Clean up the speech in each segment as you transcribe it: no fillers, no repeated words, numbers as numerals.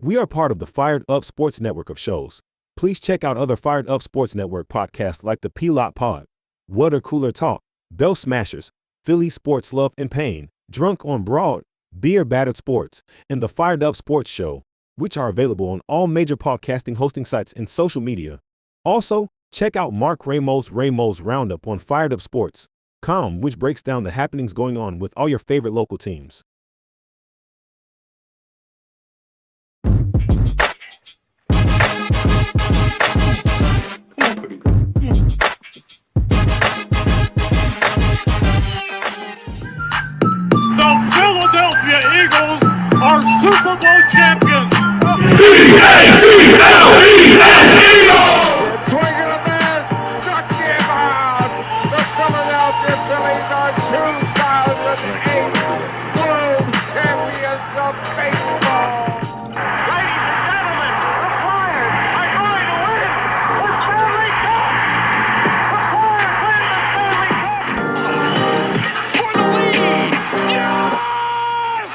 We are part of the Fired Up Sports Network of shows. Please check out other Fired Up Sports Network podcasts like the P-Lot Pod, Water Cooler Talk, Bell Smashers, Philly Sports Love and Pain, Drunk on Broad, Beer Battered Sports, and the Fired Up Sports Show, which are available on all major podcasting hosting sites and social media. Also, check out Mark Ramos' Roundup on Fired Up Sports.com, which breaks down the happenings going on with all your favorite local teams. The Philadelphia Eagles are Super Bowl champions. Swing of the miss, struck him out. The Philadelphia Phillies are 2008 World Champions of Baseball. Ladies and gentlemen, the Flyers are going to win the Stanley Cup. The Flyers win the Stanley Cup for the lead. Yes!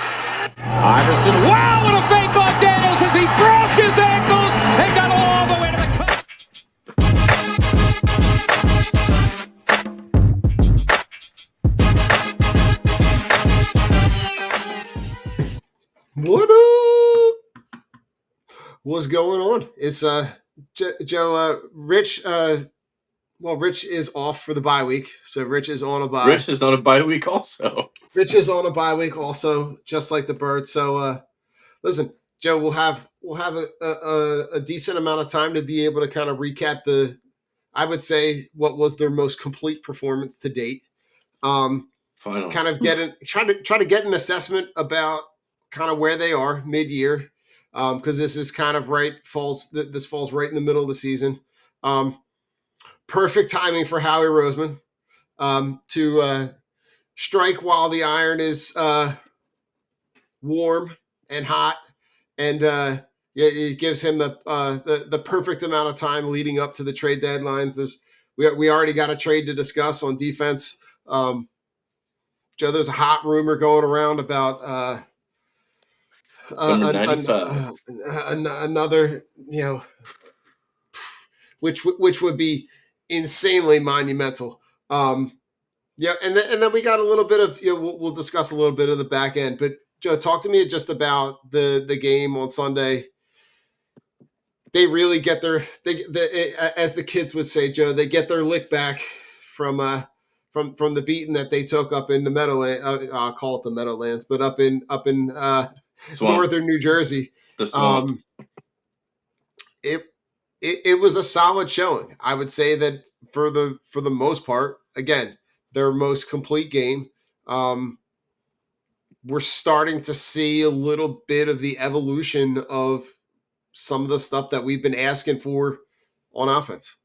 Iverson, wow, what a fake off Daniels as he broke his ankles and got all the way to the cup. What up? What's going on? It's Joe. Rich. Rich is off for the bye week, so Rich is on a bye. Rich is on a bye week also. Rich is on a bye week also, just like the bird. So, listen, Joe, we'll have a decent amount of time to be able to kind of recap I would say, what was their most complete performance to date. Finally, kind of try to get an assessment about kind of where they are mid-year, because this is kind of falls right in the middle of the season. Perfect timing for Howie Roseman to strike while the iron is warm and hot, and it gives him the perfect amount of time leading up to the trade deadline. We already got a trade to discuss on defense. Joe, there's a hot rumor going around about another, which would be insanely monumental. And then we got a little bit of, we'll discuss a little bit of the back end. But Joe, talk to me just about the game on Sunday. They really get as the kids would say, Joe, they get their lick back from the beating that they took up in the Meadowlands. I'll call it the Meadowlands, but up in northern New Jersey. The swamp. It was a solid showing. I would say that for the most part, again, their most complete game. We're starting to see a little bit of the evolution of some of the stuff that we've been asking for on offense.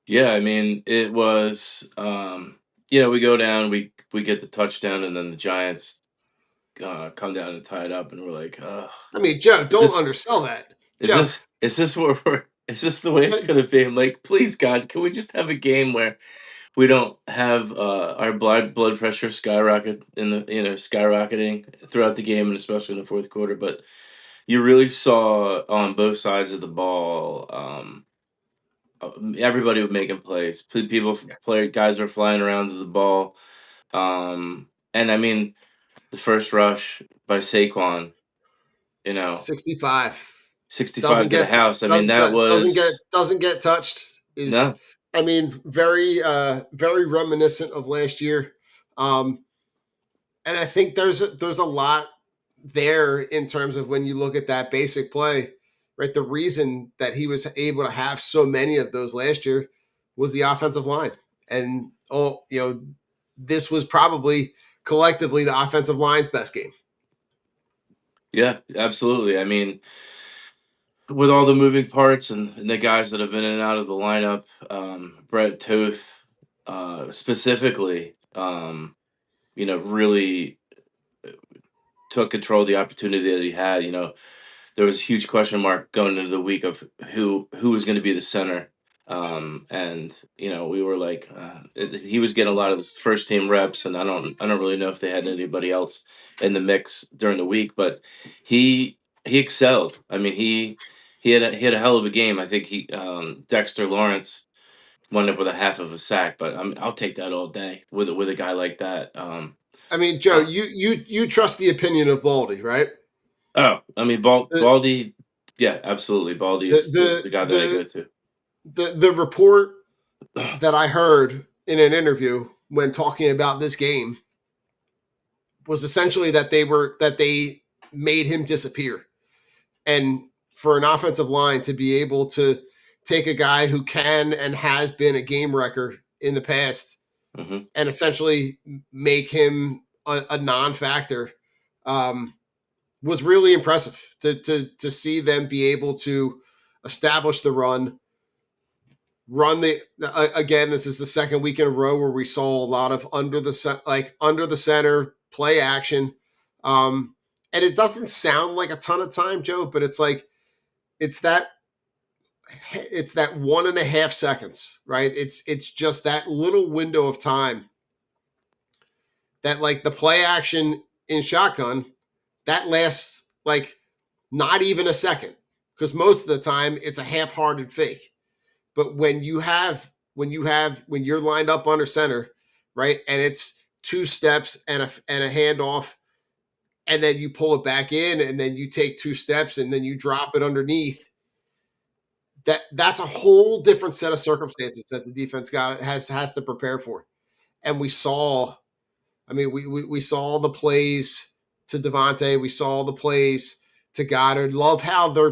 Yeah, I mean, it was, we go down, we get the touchdown, and then the Giants come down and tie it up, and we're like, I mean, Joe, don't undersell that. Is this the way it's going to be? I'm like, please, God, can we just have a game where we don't have our blood pressure skyrocketing throughout the game, and especially in the fourth quarter? But you really saw on both sides of the ball, everybody was making plays. Guys were flying around to the ball, and I mean, the first rush by Saquon, 65 to the house. I mean, that doesn't get touched. No. I mean, very very reminiscent of last year, and I think there's a lot there in terms of when you look at that basic play, right? The reason that he was able to have so many of those last year was the offensive line, and this was probably collectively the offensive line's best game. Yeah, absolutely. I mean, with all the moving parts and the guys that have been in and out of the lineup, Brett Toth specifically, really took control of the opportunity that he had. There was a huge question mark going into the week of who was going to be the center. And we were like, he was getting a lot of his first team reps, and I don't really know if they had anybody else in the mix during the week, but he excelled. I mean, he had a hell of a game. I think Dexter Lawrence wound up with a half of a sack, but I'll take that all day with a guy like that. I mean, Joe, Uh, you trust the opinion of Baldy, right? oh, I mean, The Baldy, yeah, absolutely. Baldy is the guy that I go the to. the report that I heard in an interview when talking about this game was essentially that they made him disappear. And for an offensive line to be able to take a guy who can and has been a game wrecker in the past Hmm. and essentially make him a non-factor was really impressive to see them be able to establish the run the again. This is the second week in a row where we saw a lot of under the center play action, and it doesn't sound like a ton of time, Joe, but it's like it's that it's that 1.5 seconds, right? It's just that little window of time that like the play action in shotgun that lasts like not even a second because most of the time it's a half-hearted fake. But when you're lined up under center, right, and it's two steps and a handoff, and then you pull it back in, and then you take two steps, and then you drop it underneath. That's a whole different set of circumstances that the defense has to prepare for. And we saw, I mean, we saw the plays to Devontae, we saw the plays to Goddard. Love how their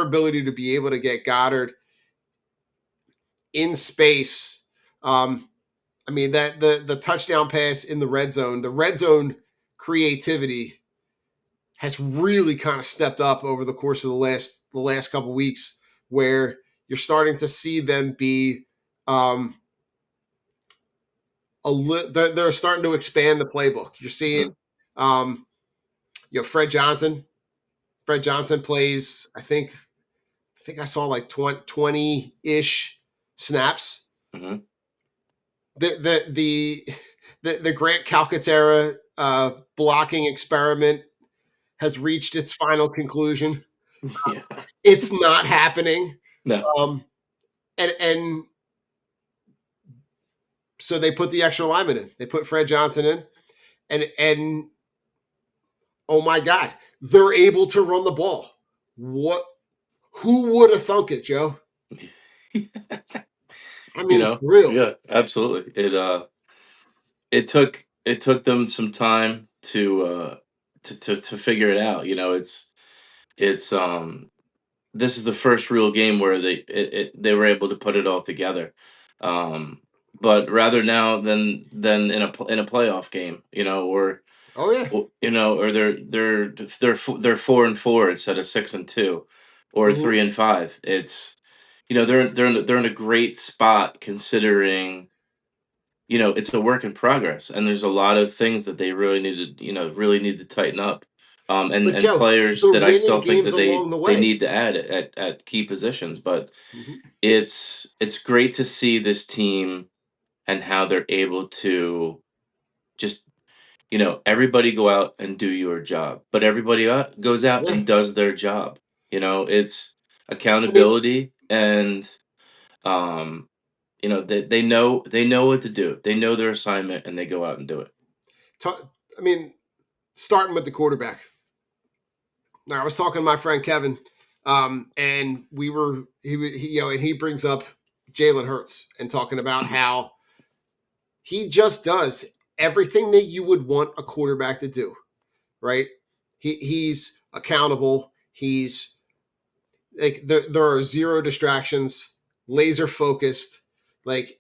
ability to be able to get Goddard in space. I mean that the touchdown pass in the red zone creativity has really kind of stepped up over the course of the last couple of weeks, where you're starting to see them be they're starting to expand the playbook. You're seeing Hmm. um, Fred Johnson. Fred Johnson plays. I think I saw like 20-ish snaps. Hmm. The Grant Calcaterra blocking experiment has reached its final conclusion. Yeah. It's not happening. No. Um, and so they put the extra lineman in. They put Fred Johnson in, and oh my God, they're able to run the ball. What? Who would have thunk it, Joe? I mean, for real. Yeah, absolutely. It took them some time to figure it out. It's this is the first real game where they were able to put it all together. Um, but rather now than in a playoff game, Oh yeah. or they're 4-4 instead of 6-2, or Mm-hmm. 3-5. It's they're in a great spot considering it's a work in progress, and there's a lot of things that they really need to tighten up, and But and Joe, players they're that I winning still think games that they along the they way. need to add at key positions. But Mm-hmm. it's great to see this team and how they're able to just everybody go out and do your job, but everybody goes out Yeah. and does their job. It's I mean, accountability, and um they know what to do. They know their assignment, and they go out and do it. I mean, starting with the quarterback. Now, I was talking to my friend Kevin, and and he brings up Jalen Hurts and talking about how he just does everything that you would want a quarterback to do, right? He's accountable. He's like there are zero distractions, laser focused. Like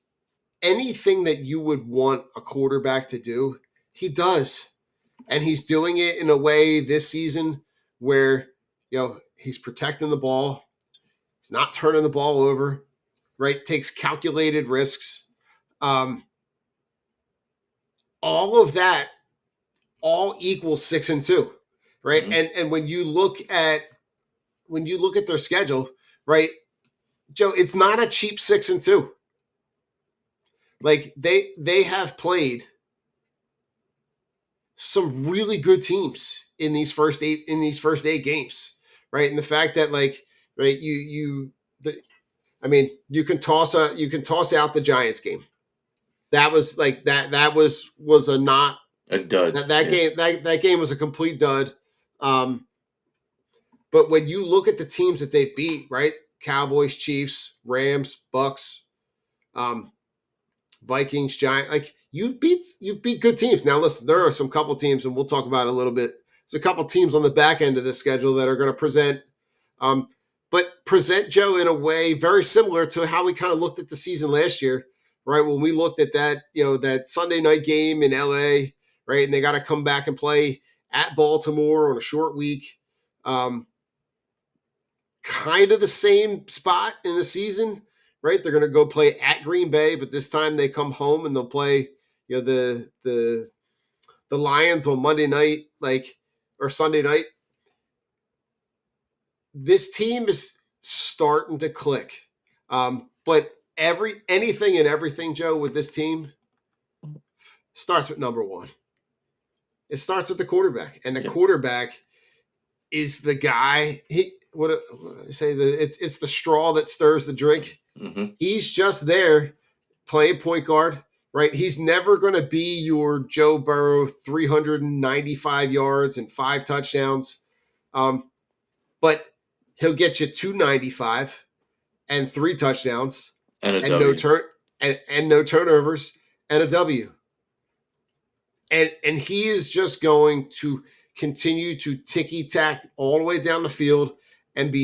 anything that you would want a quarterback to do, he does. And he's doing it in a way this season where, he's protecting the ball. He's not turning the ball over, right? Takes calculated risks. Um, all of that all equals 6-2, right? Hmm. And when you look at their schedule, right? Joe, it's not a cheap 6-2. Like they have played some really good teams in these first eight games, right? And the fact that right you can toss out the Giants game. That was was a not A dud. that Yeah. game that game was a complete dud. But when you look at the teams that they beat, right? Cowboys, Chiefs, Rams, Bucks, um, Vikings, Giants, like you've beat good teams. Now listen, there are some couple teams, and we'll talk about it a little bit. There's a couple teams on the back end of the schedule that are going to present, but present Joe in a way very similar to how we kind of looked at the season last year, right? When we looked at that, that Sunday night game in LA, right? And they got to come back and play at Baltimore on a short week. Kind of the same spot in the season, right? They're going to go play at Green Bay, but this time they come home and they'll play, the Lions on Monday night, or Sunday night. This team is starting to click, but anything and everything, Joe, with this team starts with number one. It starts with the quarterback, and the quarterback is the guy. It's the straw that stirs the drink. Mm-hmm. He's just there playing point guard, right? He's never going to be your Joe Burrow 395 yards and 5 touchdowns. But he'll get you 295 and 3 touchdowns And a and W. no turnovers and a W. And he is just going to continue to ticky-tack all the way down the field and do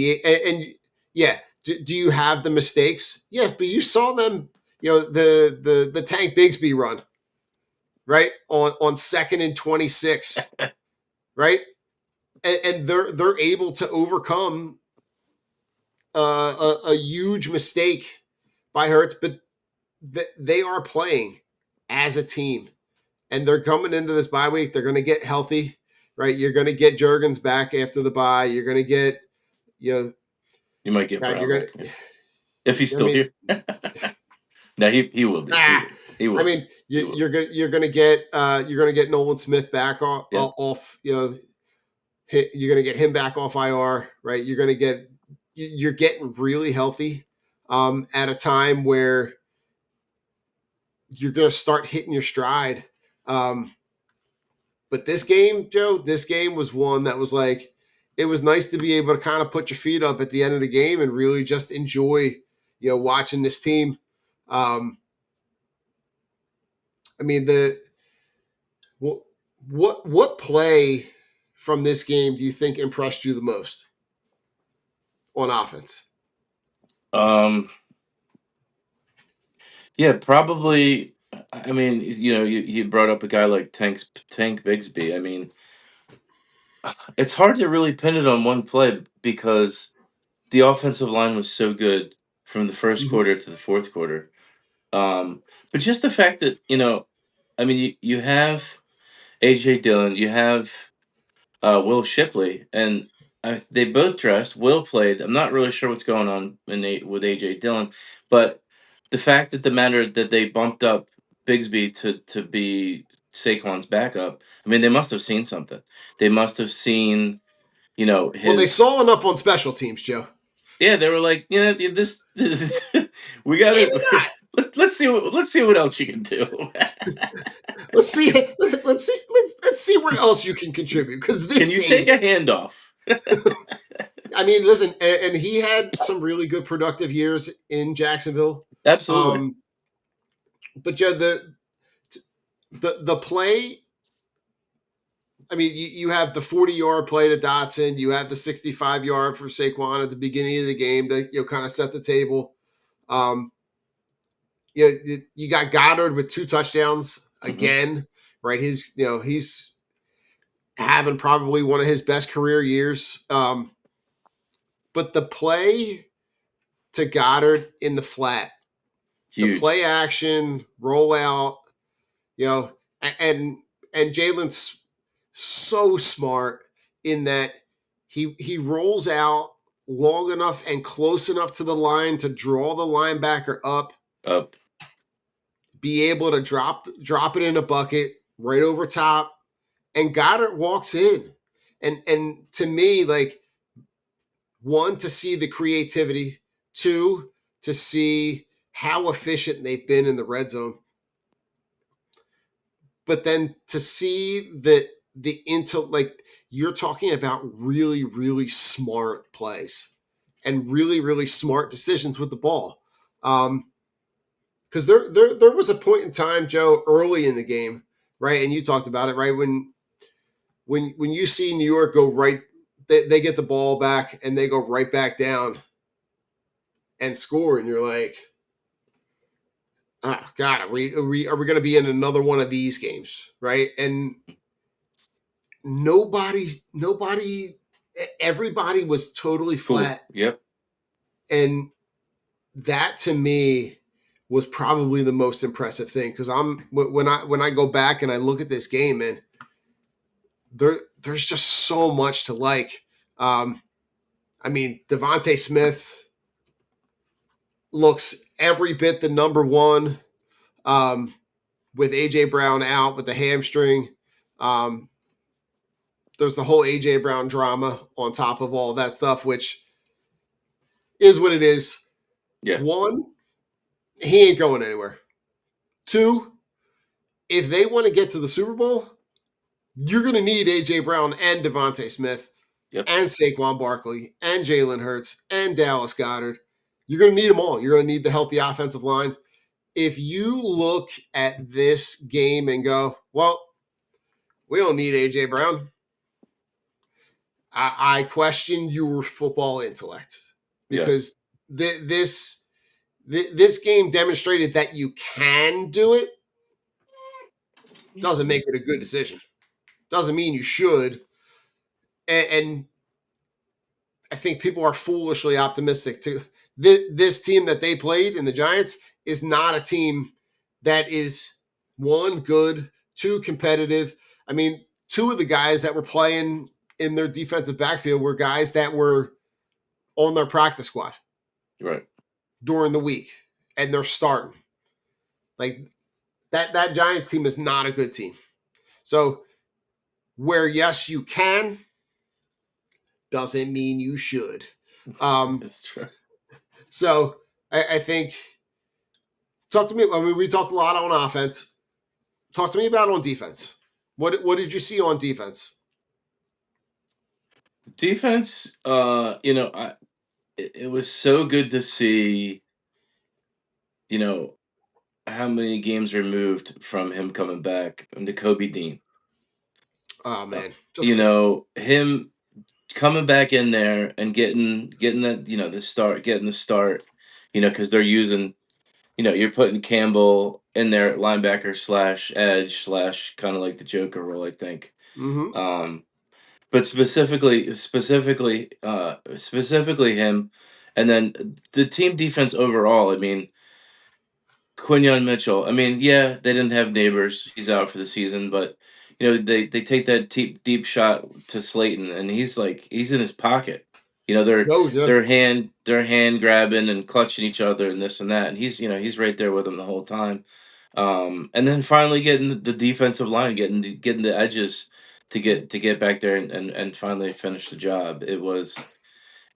you have the mistakes? Yes, but you saw them, the Tank Bigsby run, right? On 2nd and 26, right? And they're able to overcome a huge mistake by Hurts, but they are playing as a team. And they're coming into this bye week. They're going to get healthy, right? You're going to get Jurgens back after the bye. You're going to get, You might get Brown you're back. If he's still here. No, he will be. He will. I mean, you're going to get Nolan Smith back off. You're going to get him back off IR, right? You're getting really healthy at a time where you're going to start hitting your stride. But this game, Joe, was one that was like, it was nice to be able to kind of put your feet up at the end of the game and really just enjoy, watching this team. I mean, what play from this game do you think impressed you the most on offense? Yeah, probably. I mean, you brought up a guy like Tank Bigsby. I mean, it's hard to really pin it on one play because the offensive line was so good from the first quarter to the fourth quarter. But just the fact that, I mean, you have A.J. Dillon, you have Will Shipley, and they both dressed. Will played. I'm not really sure what's going on with A.J. Dillon, but the fact that they bumped up Bigsby to be Saquon's backup, I mean, they must have seen something. They must have seen, his... Well, they saw enough on special teams, Joe. Yeah, they were like, this we got to let's see what else you can do. let's see where else you can contribute, because can you take a handoff? I mean, listen, and he had some really good productive years in Jacksonville. Absolutely. But Joe, the play, I mean, you have the 40-yard play to Dotson. You have the 65-yard for Saquon at the beginning of the game to kind of set the table. You got Goddard with 2 touchdowns again, right? He's having probably one of his best career years. But the play to Goddard in the flat, huge. The play action rollout, and Jalen's so smart in that he rolls out long enough and close enough to the line to draw the linebacker up, be able to drop it in a bucket right over top, and Goddard walks in. And to me, like, one, to see the creativity, two, to see how efficient they've been in the red zone, but then to see that like, you're talking about really, really smart plays and really, really smart decisions with the ball. Because there was a point in time, Joe, early in the game, right? And you talked about it, right? When you see New York go right, they get the ball back and they go right back down and score, and you're like, oh God, are we going to be in another one of these games, right? And everybody was totally flat. Yep. And that, to me, was probably the most impressive thing, because when I go back and I look at this game, and there's just so much to like. I mean, Devontae Smith looks every bit the number one, with A.J. Brown out with the hamstring. There's the whole A.J. Brown drama on top of all that stuff, which is what it is. Yeah. One, he ain't going anywhere. Two, if they want to get to the Super Bowl, you're going to need A.J. Brown and Devontae Smith, Yep. and Saquon Barkley and Jalen Hurts and Dallas Goedert. You're going to need them all. You're going to need the healthy offensive line. If you look at this game and go, well, we don't need A.J. Brown, I question your football intellect, because this game demonstrated that you can do it. Doesn't make it a good decision. Doesn't mean you should. And I think people are foolishly optimistic. This team that they played in the Giants is not a team that is, one, good, two, competitive. I mean, two of the guys that were playing in their defensive backfield were guys that were on their practice squad Right. during the week, and they're starting. Like, that Giants team is not a good team. So, where, yes, you can, doesn't mean you should. It's true. So I think, talk to me. I mean, we talked a lot on offense. Talk to me about on defense. What did you see on defense? Defense, it was so good to see, how many games removed from him coming back, to Kobe Dean. Oh man, Him coming back in there and getting that, getting the start, because they're using, you're putting Campbell in there at linebacker / edge / kind of like the Joker role, I think. Mm-hmm. But specifically him, and then the team defense overall. I mean, Quinyon Mitchell. I mean, yeah, they didn't have Neighbors. He's out for the season, but they take that deep shot to Slayton, and he's in his pocket. They're hand grabbing and clutching each other and this and that, and he's right there with them the whole time. And then finally getting the defensive line, getting the edges to get back there and finally finish the job. It was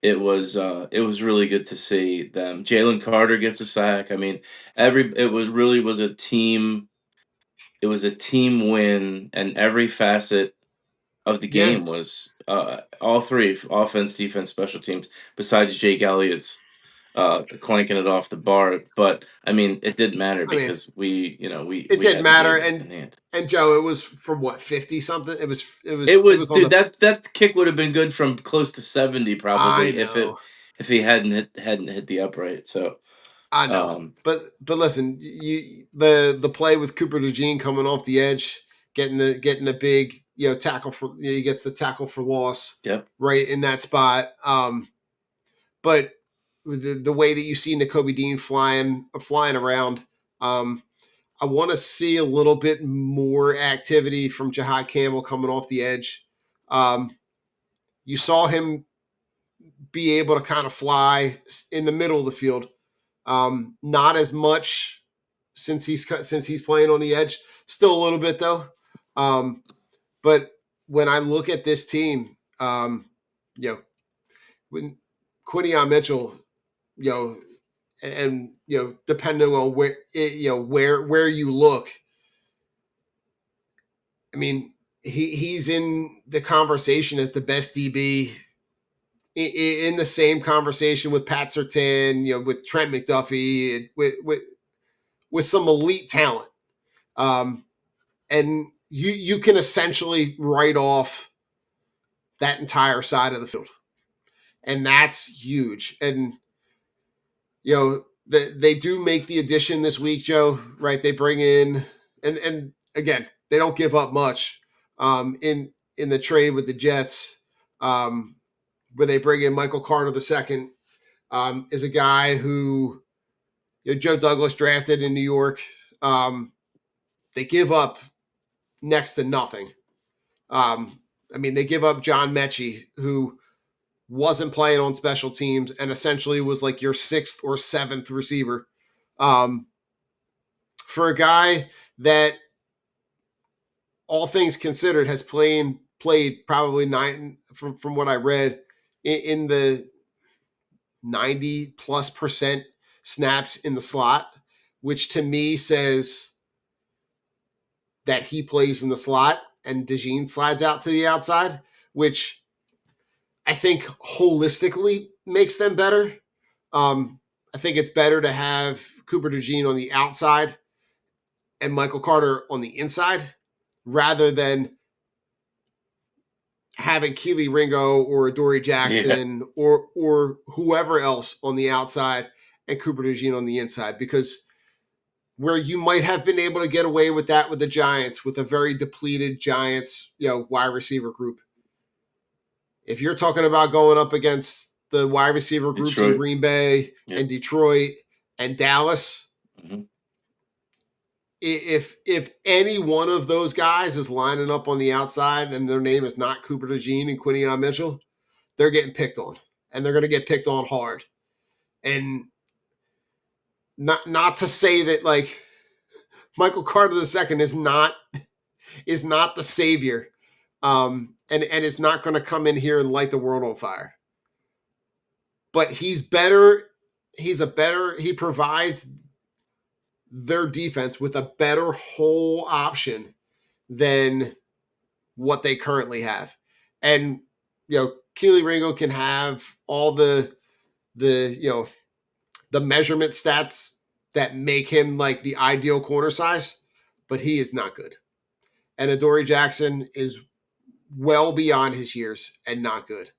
really good to see them. Jalen Carter gets a sack. I mean, it was a team. It was a team win, and every facet of the Yeah. game was all three: offense, defense, special teams. Besides Jake Elliott's clanking it off the bar, but I mean, it didn't matter because we didn't had matter. the game in hand. And Joe, it was from what, 50 something? It was Dude, that kick would have been good from close to 70 probably if he hadn't hit the upright. So I know. But listen, the play with Cooper DeJean coming off the edge, getting a big tackle for, he gets the tackle for loss. Yep. Right in that spot. But the way that you see Nakobe Dean flying around, I want to see a little bit more activity from Jahad Campbell coming off the edge. You saw him be able to kind of fly in the middle of the field. Not as much since he's playing on the edge. Still a little bit though. But when I look at this team, when Quinnion Mitchell, and depending on where you look, I mean, he's in the conversation as the best DB, in the same conversation with Pat Surtain, with Trent McDuffie, with some elite talent. And you can essentially write off that entire side of the field. And that's huge. And, they do make the addition this week, Joe, right? They bring in, and again, they don't give up much in the trade with the Jets, where they bring in Michael Carter II, is a guy who Joe Douglas drafted in New York. They give up next to nothing. They give up John Mechie, who wasn't playing on special teams and essentially was like your 6th or 7th receiver. For a guy that, all things considered, has played probably from what I read, in the 90+% snaps in the slot, which to me says that he plays in the slot and DeJean slides out to the outside, which I think holistically makes them better. I think it's better to have Cooper DeJean on the outside and Michael Carter on the inside, rather than having Keely Ringo or Adoree Jackson or whoever else on the outside and Cooper DeJean on the inside, because where you might have been able to get away with that with the Giants, with a very depleted Giants, wide receiver group. If you're talking about going up against the wide receiver groups in Green Bay and Detroit and Dallas, if any one of those guys is lining up on the outside and their name is not Cooper DeJean and Quinnion Mitchell, they're getting picked on, and they're going to get picked on hard. And not to say that like Michael Carter II is not the savior, and is not going to come in here and light the world on fire. But he's better. He provides their defense with a better whole option than what they currently have. And, Keely Ringo can have all the measurement stats that make him like the ideal corner size, but he is not good. And Adoree Jackson is well beyond his years and not good.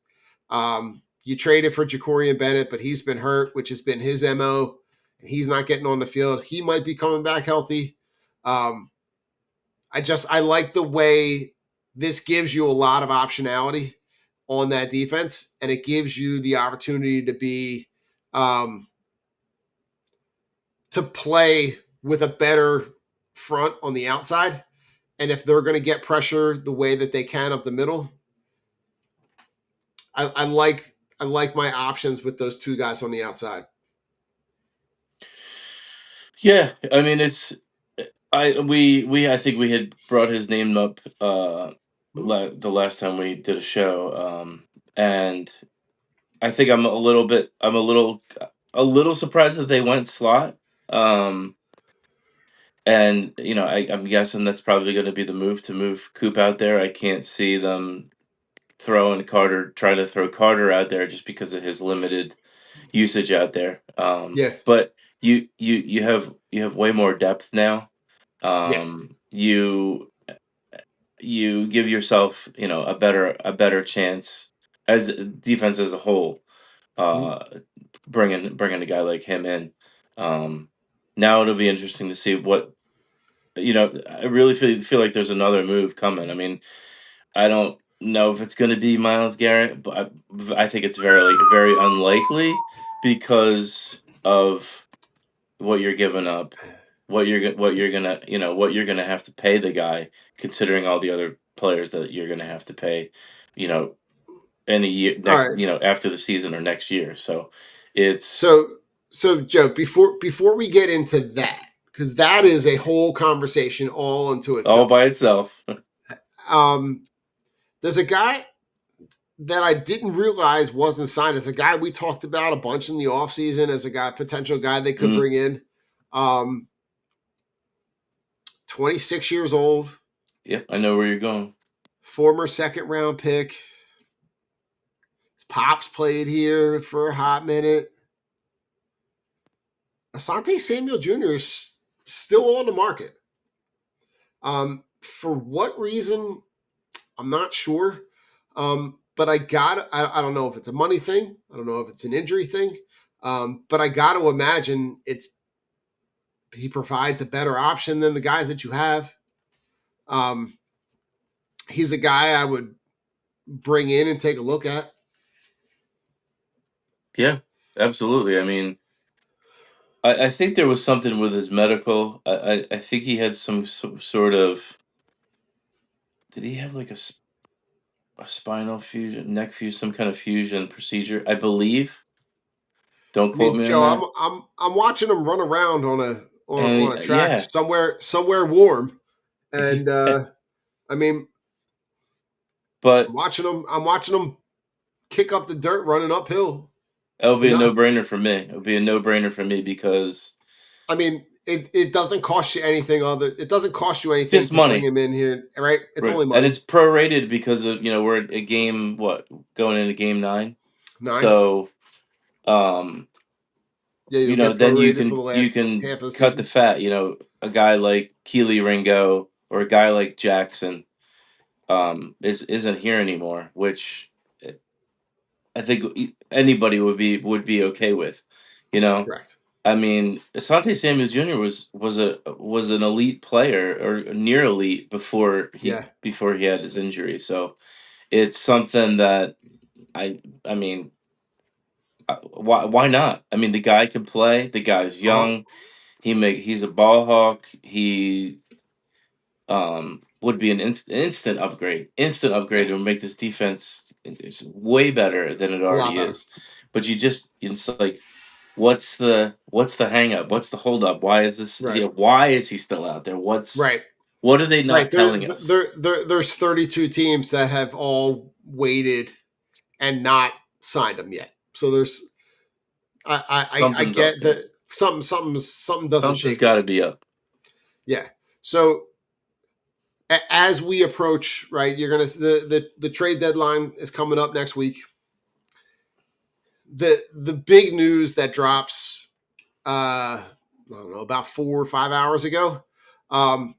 You traded for Jacorian Bennett, but he's been hurt, which has been his MO, and he's not getting on the field. He might be coming back healthy. I like the way this gives you a lot of optionality on that defense, and it gives you the opportunity to be to play with a better front on the outside. And if they're going to get pressure the way that they can up the middle, I like my options with those two guys on the outside. Yeah, I mean, I think we had brought his name up the last time we did a show, and I think I'm a little surprised that they went slot. And I'm guessing that's probably going to be the move, to move Coop out there. I can't see them trying to throw Carter out there just because of his limited usage out there. But you have way more depth now. You give yourself a better chance as defense as a whole. Bringing a guy like him in. Now it'll be interesting to see what I really feel like there's another move coming. I mean, I don't know if it's going to be Myles Garrett, but I think it's very unlikely because of what you're giving up, what you're gonna have to pay the guy, considering all the other players that you're gonna have to pay, any year All next, right. after the season or next year. So it's So Joe, before we get into that, because that is a whole conversation all unto all itself. by itself. Um, there's a guy that I didn't realize wasn't signed. It's a guy we talked about a bunch in the offseason as a guy, potential guy they could Mm, bring in. 26 years old, yep, I know where you're going. former second round pick. His pops played here for a hot minute. Asante Samuel Jr. is still on the market. For what reason, I'm not sure. But I don't know if it's a money thing. I don't know if it's an injury thing. But I got to imagine he provides a better option than the guys that you have. He's a guy I would bring in and take a look at. Yeah, absolutely. I mean, I think there was something with his medical. I think he had some sort of. Did he have like a spinal fusion, neck fusion, some kind of fusion procedure? I believe. Don't I quote mean, me on Joe, that. I'm watching him run around on a track Yeah, somewhere warm, and I mean, but I'm watching him kick up the dirt running uphill. it'll It's be a nuts. no-brainer for me. It'll be a no-brainer for me because I mean, it doesn't cost you anything it doesn't cost you anything just to bring money, him in here, right? It's right? only And money. it's prorated because of we're at a game going into game 9, 9. so um Yeah, you'll get then you prorated for can the you last can half of the cut the season. fat. A guy like Keely Ringo or a guy like Jackson isn't here anymore, which I think anybody would be okay with. You know, Correct. I mean, Asante Samuel Jr. was an elite player or near elite Yeah. before he had his injury. So it's something that I mean, why not? I mean, the guy can play. The guy's Uh-huh. young. He's a ball hawk. He would be an instant upgrade. Instant Yeah. upgrade to make this defense is way better than it A lot already better. is. But it's like what's the hang up? What's the hold up? Why is this Right. why is he still out there? Right. What are they Right. not telling us? There's 32 teams that have all waited and not signed him yet. So I Something's up get there. that something doesn't Something's shake got to right. be up. Yeah. So as we approach, right, you're gonna the trade deadline is coming up next week. The big news that drops I don't know, about 4 or 5 hours ago. And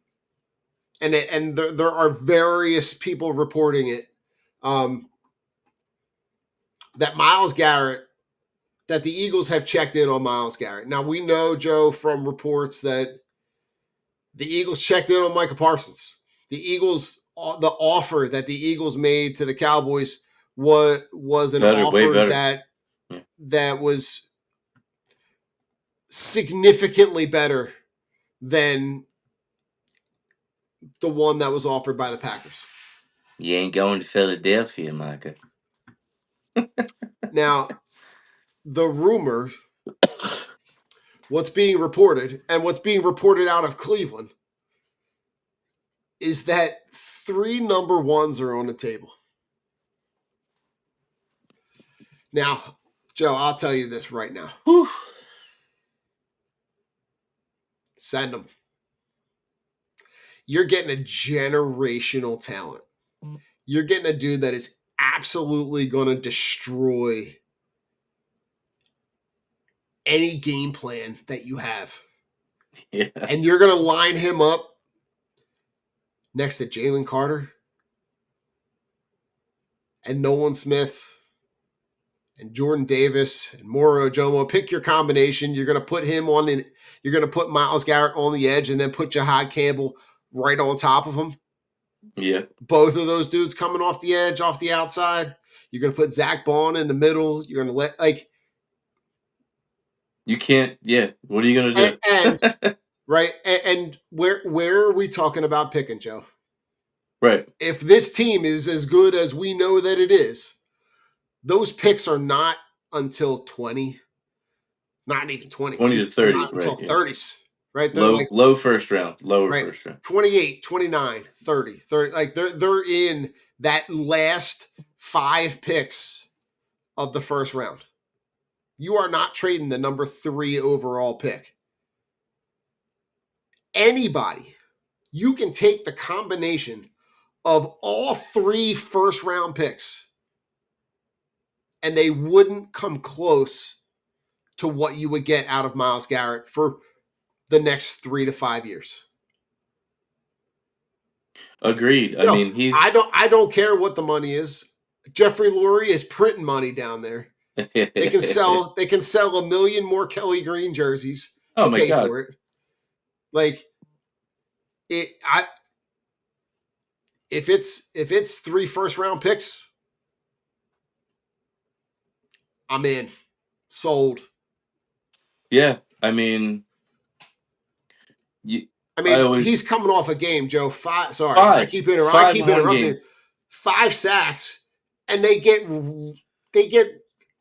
there are various people reporting it. That Myles Garrett, that the Eagles have checked in on Myles Garrett. Now we know, Joe, from reports that the Eagles checked in on Micah Parsons. The offer that the Eagles made to the Cowboys was an Better, way offer better. Yeah. that was significantly better than the one that was offered by the Packers. You ain't going to Philadelphia, Micah. Now, the rumor, what's being reported, and what's being reported out of Cleveland, is that 3 number ones are on the table. Now, Joe, I'll tell you this right now. Whew. Send them. You're getting a generational talent. You're getting a dude that is absolutely going to destroy any game plan that you have. Yeah. And you're going to line him up next to Jalen Carter and Nolan Smith and Jordan Davis and Moro Ojomo. Pick your combination. You're going to put him on in. You're going to put Myles Garrett on the edge and then put Jahad Campbell right on top of him. Yeah. Both of those dudes coming off the edge, off the outside. You're going to put Zach Bond in the middle. You're going to You can't. Yeah. What are you gonna do? and right. And where are we talking about picking, Joe? Right. If this team is as good as we know that it is, those picks are not until 20, not even 20, 20 to 30, not until right? Yeah. 30s, right? They're like Low first round, lower right, first round. 28, 29, 30, 30. Like they're in that last 5 picks of the first round. You are not trading the number 3 overall pick. Anybody, you can take the combination of all 3 first round picks and they wouldn't come close to what you would get out of Myles Garrett for the next 3 to 5 years. Agreed. I No, mean, he's I don't care what the money is. Jeffrey Lurie is printing money down there. They can sell a million more Kelly Green jerseys oh to my pay god. for it. Like if it's 3 first round picks, I'm in. Sold. Yeah. I mean, I He's always coming off a game, Joe. I keep 5 1 interrupting. game. 5 sacks, and they get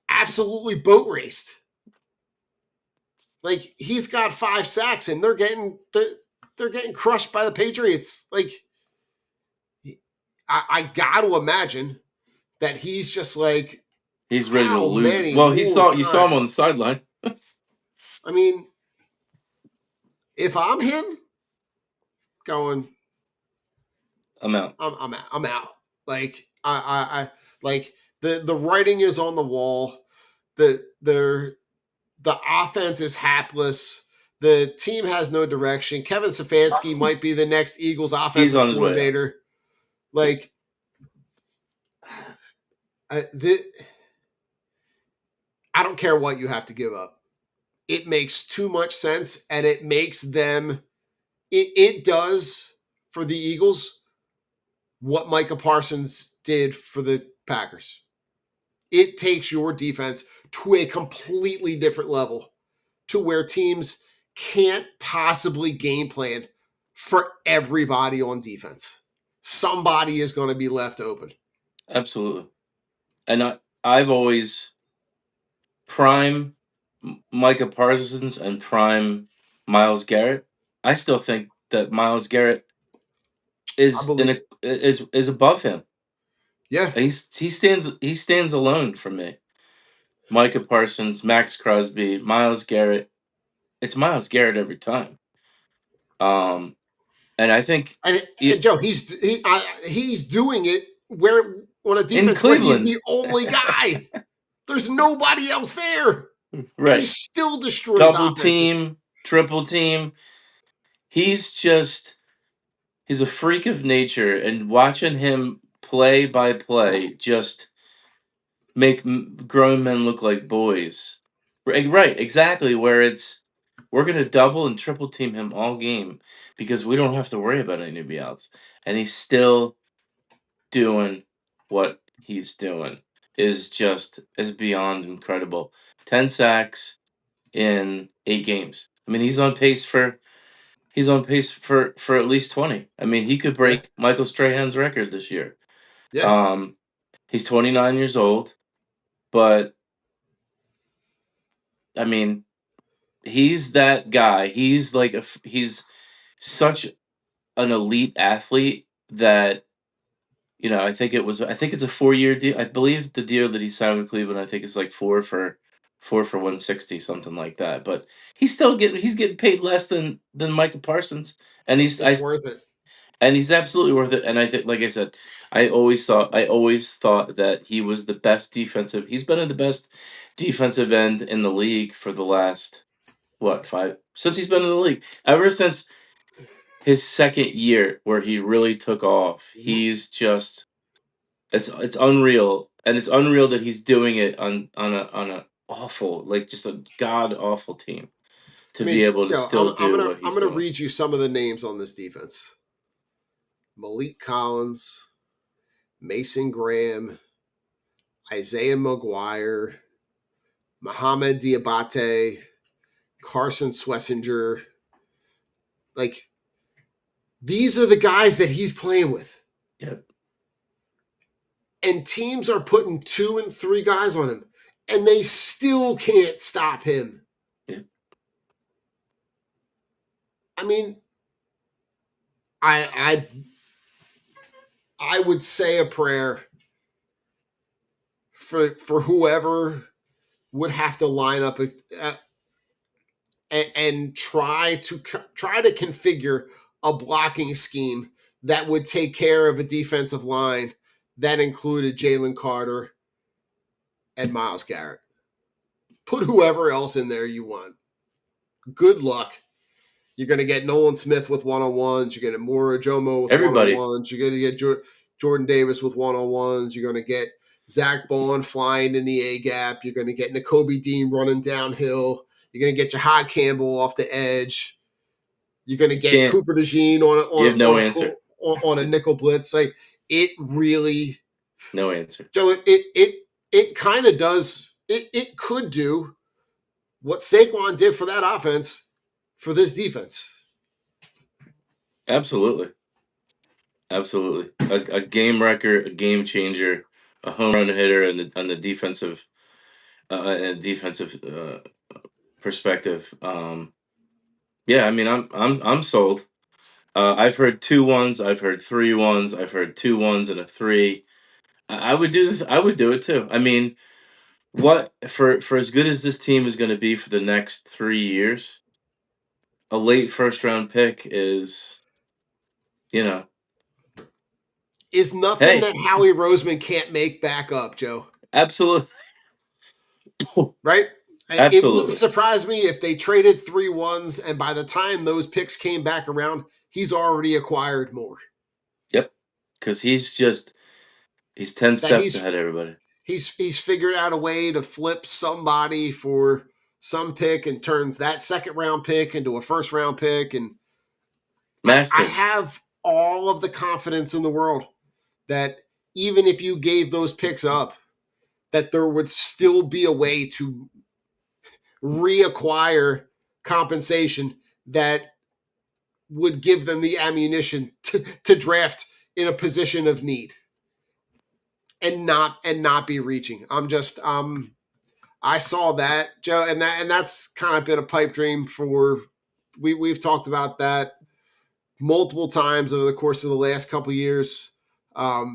absolutely boat raced. Like he's got 5 sacks, and they're getting crushed by the Patriots. Like I got to imagine that he's just like, He's ready to how lose it. many Well, more you saw him on the times? sideline. I mean, if I'm him, going, I'm out. I'm out. Like I like the writing is on the wall. The offense is hapless. The team has no direction. Kevin Stefanski might be the next Eagles He's offensive on his way out. coordinator. Like I don't care what you have to give up. It makes too much sense, and it makes them. It does for the Eagles what Micah Parsons did for the Packers. It takes your defense to a completely different level, to where teams can't possibly game plan for everybody on defense. Somebody is going to be left open. Absolutely. And I've always prime Micah Parsons and prime Myles Garrett. I still think that Myles Garrett I is believe. is above him. Yeah. He stands alone for me. Micah Parsons, Max Crosby, Myles Garrett. It's Myles Garrett every time. And I think And Joe, he's doing it where on a in defense where he's Cleveland, the only guy. There's nobody else there. He right? still destroys Double offenses. team, triple team. He's a freak of nature, and watching him play by play just make grown men look like boys. Right, exactly. Where we're gonna double and triple team him all game because we don't have to worry about anybody else, and he's still doing what he's doing is beyond incredible. 10 sacks in 8 games. I mean, he's on pace for at least 20. I mean, he could Yeah. break Michael Strahan's record this year. Yeah. He's 29 years old, but I mean, he's that guy. He's such an elite athlete that I think it's a 4-year deal. I believe the deal that he signed with Cleveland, I think is like 4 for 160, something like that. But he's getting paid less than Micah Parsons, and It's worth it. he's absolutely worth it. And I think, like I said, I always thought that he was the best defensive. He's been in the best defensive end in the league for the last what 5 since he's been in the league. Ever since his second year, where he really took off, he's just it's unreal, and it's unreal that he's doing it on a awful, like, just a god awful team I to be mean, able to still do what I'm he's gonna doing. read you some of the names on this defense: Malik Collins, Mason Graham, Isaiah McGuire, Mohamed Diabate, Carson Swessinger. Like, these are the guys that he's playing with. Yep. and teams are putting 2 and 3 guys on him, and they still can't stop him. Yeah. I mean, I would say a prayer for whoever would have to line up and try to configure a blocking scheme that would take care of a defensive line that included Jalen Carter and Myles Garrett. Put whoever else in there you want. Good luck. You're going to get Nolan Smith with one-on-ones. You're going to get Mora Jomo with Everybody. one-on-ones. You're going to get Jordan Davis with one-on-ones. You're going to get Zach Bond flying in the A-gap. You're going to get Nakobe Dean running downhill. You're going to get Jahad Campbell off the edge. You're going to get Cooper DeJean on a nickel blitz. Like, it really – no answer. Joe, it kind of does – it could do what Saquon did for that offense for this defense. Absolutely. Absolutely. A game wrecker, a game changer, a home run hitter on the defensive perspective. Yeah, I mean, I'm sold. I've heard 2 1s, I've heard 3 1s, I've heard 2 1s and a 3. I would do this. I would do it too. I mean, what for as good as this team is going to be for the next 3 years, a late first round pick is, is nothing that Howie Roseman can't make back up, Joe. Absolutely. Right? Absolutely. It wouldn't surprise me if they traded 3 1s, and by the time those picks came back around, he's already acquired more. Yep. Because he's 10 steps ahead of everybody. He's figured out a way to flip somebody for some pick and turns that second round pick into a first round pick. And I have all of the confidence in the world that even if you gave those picks up, that there would still be a way to reacquire compensation that would give them the ammunition to draft in a position of need and not be reaching. I saw that, Joe, and that's kind of been a pipe dream for we've talked about that multiple times over the course of the last couple of years. I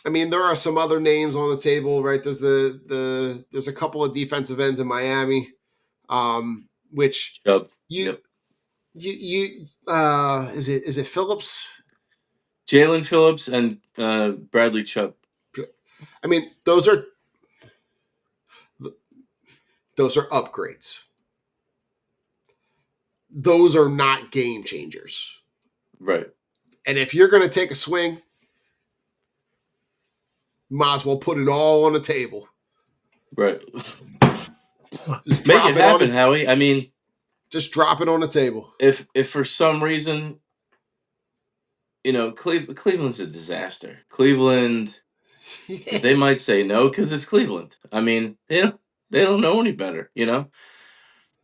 mean, there are some other names on the table, right? There's there's a couple of defensive ends in Miami, which is it Phillips? Jalen Phillips and Bradley Chubb. I mean, those are upgrades. Those are not game changers. Right. And if you're going to take a swing, might as well put it all on the table. Right. Just make it happen, Howie. I mean, just drop it on the table. If for some reason, Cleveland's a disaster. Cleveland, they might say no because it's Cleveland. I mean, they don't know any better.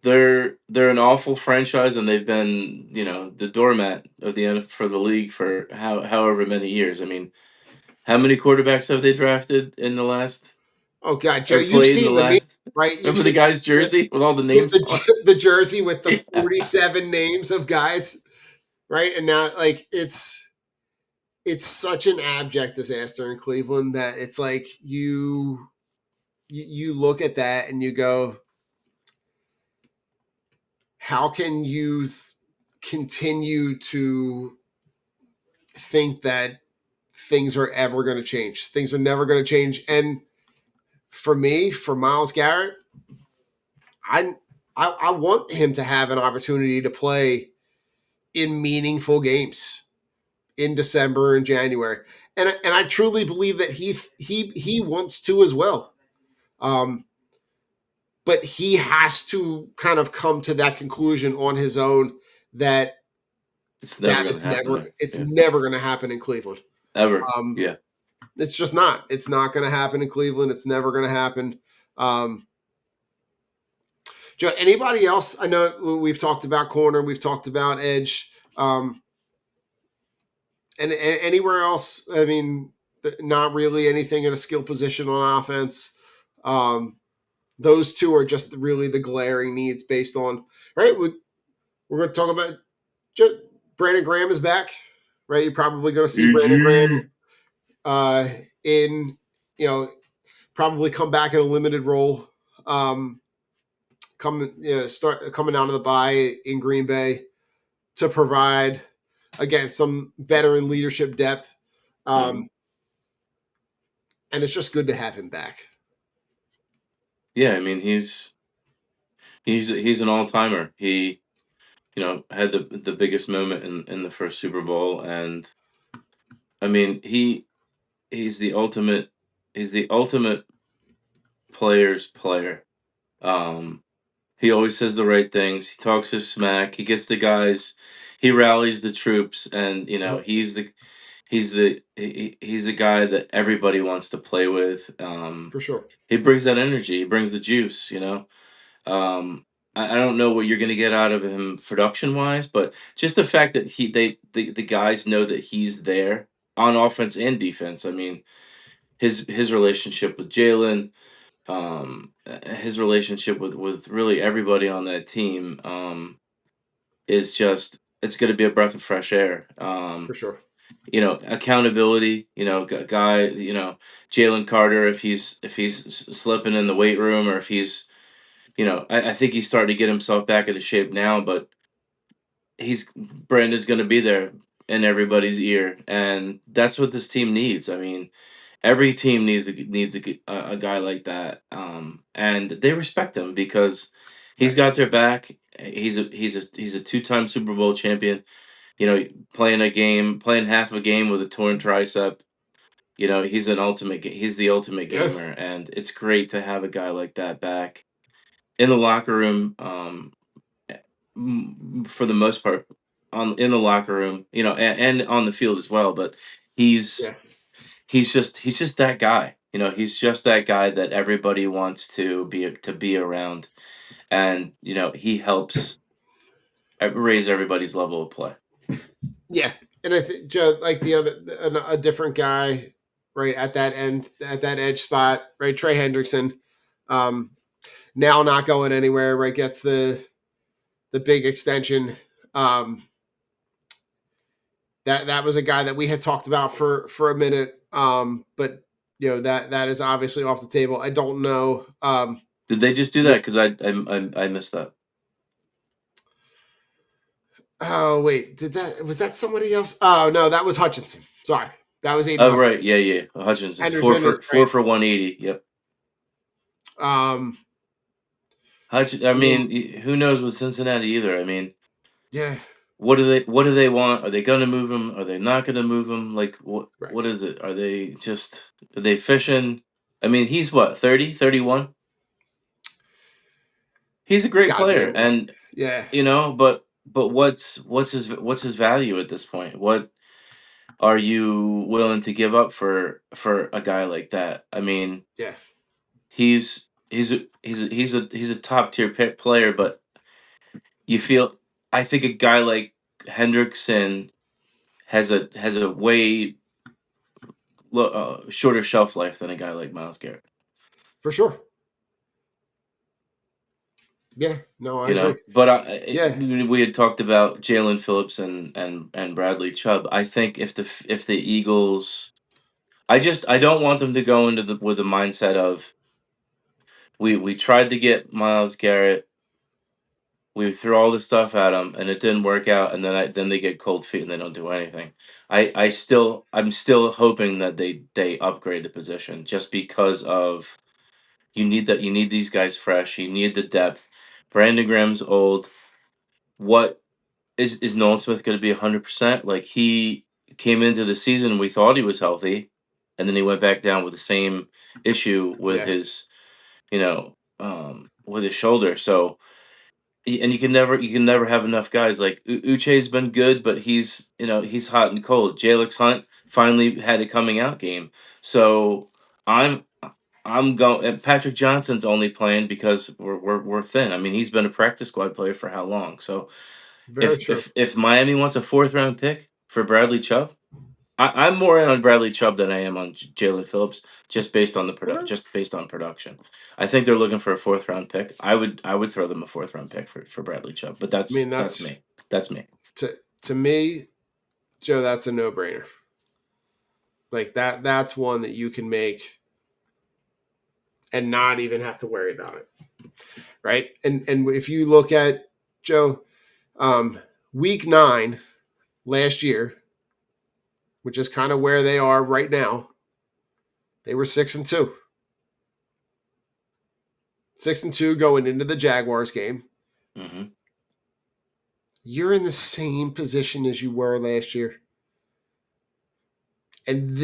They're an awful franchise, and they've been the doormat of for the league for however many years. I mean, how many quarterbacks have they drafted in the last? Oh God, Joe, you've seen the meme, right? Remember the guy's jersey with all the names? The jersey with the 47 names of guys, right? And now, like, it's such an abject disaster in Cleveland that it's like you look at that and you go, how can you continue to think that things are ever going to change? Things are never going to change. And for me, for Myles Garrett, I want him to have an opportunity to play in meaningful games in December and January. And I truly believe that he wants to as well. But he has to kind of come to that conclusion on his own that it's never going to happen in Cleveland. Ever. Yeah. It's just not. It's not going to happen in Cleveland. It's never going to happen. Joe, anybody else? I know we've talked about corner. We've talked about edge. And anywhere else, I mean, not really anything in a skill position on offense. Those two are just really the glaring needs based on, right? We're going to talk about Brandon Graham is back, right? You're probably going to see Brandon Graham in, probably come back in a limited role. Start coming out of the bye in Green Bay to provide, again, some veteran leadership depth. And it's just good to have him back. Yeah, I mean he's an all timer. He had the biggest moment in the first Super Bowl, and I mean he's the ultimate player's player. He always says the right things. He talks his smack. He gets the guys. He rallies the troops, and Yep. he's the guy that everybody wants to play with. For sure. He brings that energy. He brings the juice. I don't know what you're going to get out of him production wise, but just the fact that the guys know that he's there on offense and defense. I mean, his relationship with Jalen, his relationship with really everybody on that team, is just it's going to be a breath of fresh air. For sure. Accountability. Guy. Jalen Carter, if he's slipping in the weight room, or if he's I think he's starting to get himself back into shape now, but Brandon's going to be there in everybody's ear, and that's what this team needs. I mean, every team needs a guy like that, and they respect him because he's got their back. He's a two-time Super Bowl champion. Playing half a game with a torn tricep. He's the ultimate Yeah. gamer, and it's great to have a guy like that back in the locker room. For the most part, in the locker room, and on the field as well. But he's Yeah. he's just that guy. He's just that guy that everybody wants to be around, and he helps raise everybody's level of play. Yeah. And I think just like a different guy, right at that edge spot, right? Trey Hendrickson, now not going anywhere, right? Gets the big extension. That was a guy that we had talked about for a minute, but that is obviously off the table. I don't know. Did they just do that? Because I missed that. Oh wait, was that somebody else? Oh no, that was Hutchinson. Sorry, that was Aiden. Oh right, yeah. Hutchinson, Henderson is four great. for 180. Yep. I I mean, mean, who knows with Cincinnati either? I mean, yeah, what do they want? Are they going to move him? Are they not going to move him? Like right. what is it? Are they fishing? I mean, he's what, 30, 31? He's a great Gotta be player, it. and Yeah, but what's his value at this point? What are you willing to give up for a guy like that? I mean, yeah, he's a top tier player, but you feel I think a guy like Hendrickson has a way shorter shelf life than a guy like Miles Garrett. for sure. Yeah, no, I agree. But Yeah, we had talked about Jalen Phillips and Bradley Chubb. I think if the Eagles, I don't want them to go into with the mindset of we tried to get Miles Garrett, we threw all this stuff at him and it didn't work out, and then they get cold feet and they don't do anything. I'm still hoping that they upgrade the position just because of you need these guys fresh, you need the depth. Brandon Graham's old. What is Nolan Smith going to be 100%? Like, he came into the season, we thought he was healthy, and then he went back down with the same issue with yeah, his, with his shoulder. So, and you can never have enough guys. Like Uche's been good, but he's hot and cold. Jalix Hunt finally had a coming out game. So I'm I'm going. Patrick Johnson's only playing because we're thin. I mean, he's been a practice squad player for how long? So very if true. if if Miami wants a fourth round pick for Bradley Chubb, I'm more in on Bradley Chubb than I am on Jalen Phillips, just based on Okay. just based on production. I think they're looking for a 4th-round pick. I would throw them a 4th-round pick for Bradley Chubb, but I mean, that's me. That's me. to me, Joe, that's a no-brainer. Like that's one that you can make and not even have to worry about it. Right? And if you look at Joe, week 9 last year, which is kind of where they are right now, they were 6-2. 6-2 going into the Jaguars game. Mm-hmm. You're in the same position as you were last year. And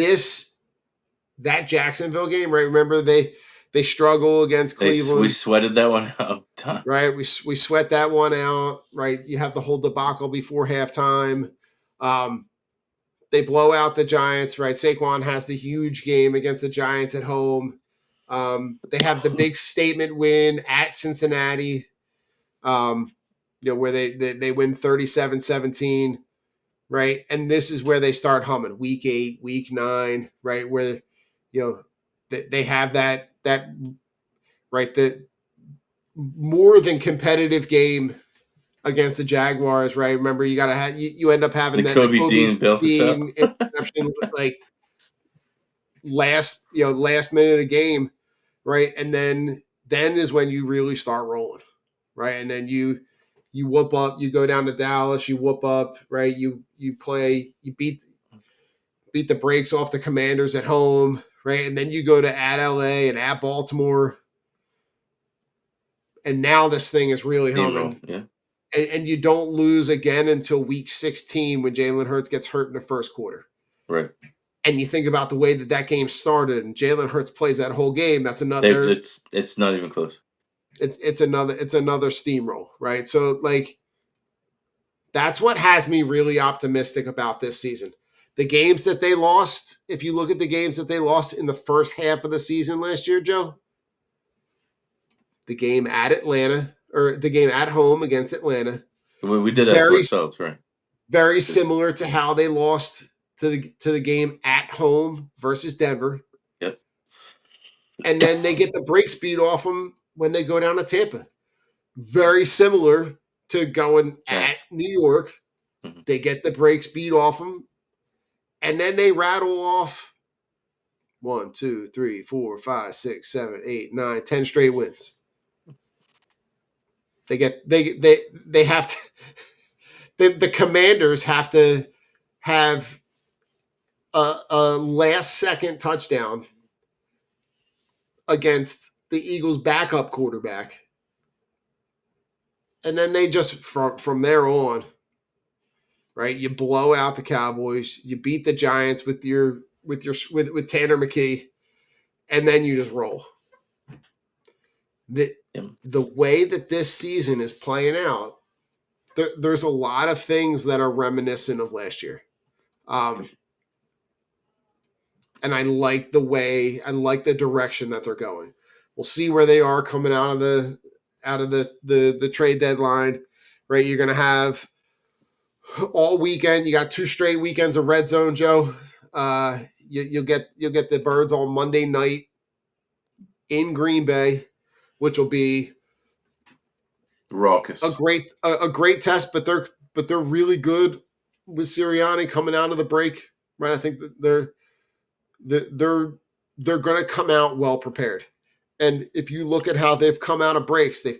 that Jacksonville game, right? Remember they struggle against We Cleveland. sweated that one out. Right? We sweat that one out, right? You have the whole debacle before halftime. They blow out the Giants, right? Saquon has the huge game against the Giants at home. They have the big statement win at Cincinnati, where they win 37-17, right? And this is where they start humming. Week 8, week 9, right? Where, they have that right, the more than competitive game against the Jaguars, right? Remember, you gotta have you end up having The that Kobe Kobe Dean built us up. Dean interception, like last minute of game, right? And then is when you really start rolling, right? And then you whoop up, you go down to Dallas, you whoop up, right? You beat the brakes off the Commanders at home, right? And then you go to at LA and at Baltimore. And now this thing is really humming. Yeah. And you don't lose again until week 16 when Jalen Hurts gets hurt in the first quarter. Right. And you think about the way that game started, and Jalen Hurts plays that whole game. That's another. It's not even close. It's another steamroll, right? So like, that's what has me really optimistic about this season. The games that they lost, if you look at the games that they lost in the first half of the season last year, Joe, the game at Atlanta or the game at home against Atlanta, We did that to ourselves, right? Very similar to how they lost to the game at home versus Denver. Yep. And then they get the brakes beat off them when they go down to Tampa. Very similar to going at New York. Mm-hmm. They get the brakes beat off them. And then they rattle off 1, 2, 3, 4, 5, 6, 7, 8, 9, 10 straight wins. They have to the Commanders have to have a last second touchdown against the Eagles' backup quarterback. And then they just from there on, right? You blow out the Cowboys, you beat the Giants with Tanner McKee, and then you just roll. The way that this season is playing out, there's a lot of things that are reminiscent of last year. And I like the direction that they're going. We'll see where they are coming out of the trade deadline, right? You're going to have all weekend. You got 2 straight weekends of red zone, Joe. You'll get the Birds on Monday night in Green Bay, which will be raucous. A great test, but they're really good with Sirianni coming out of the break, right? I think that they're going to come out well prepared. And if you look at how they've come out of breaks with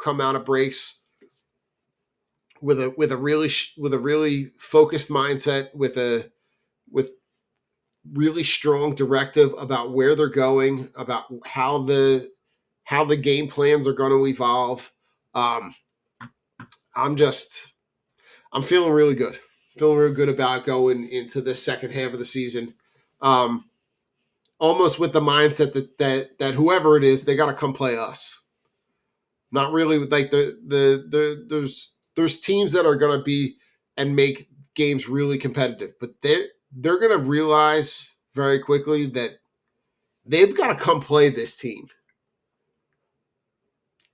a really focused mindset, with really strong directive about where they're going, about how the game plans are going to evolve. I'm feeling really good. Feeling real good about going into the second half of the season. Almost with the mindset that whoever it is, they got to come play us. Not really like there's teams that are going to be and make games really competitive, but they're going to realize very quickly that they've got to come play this team.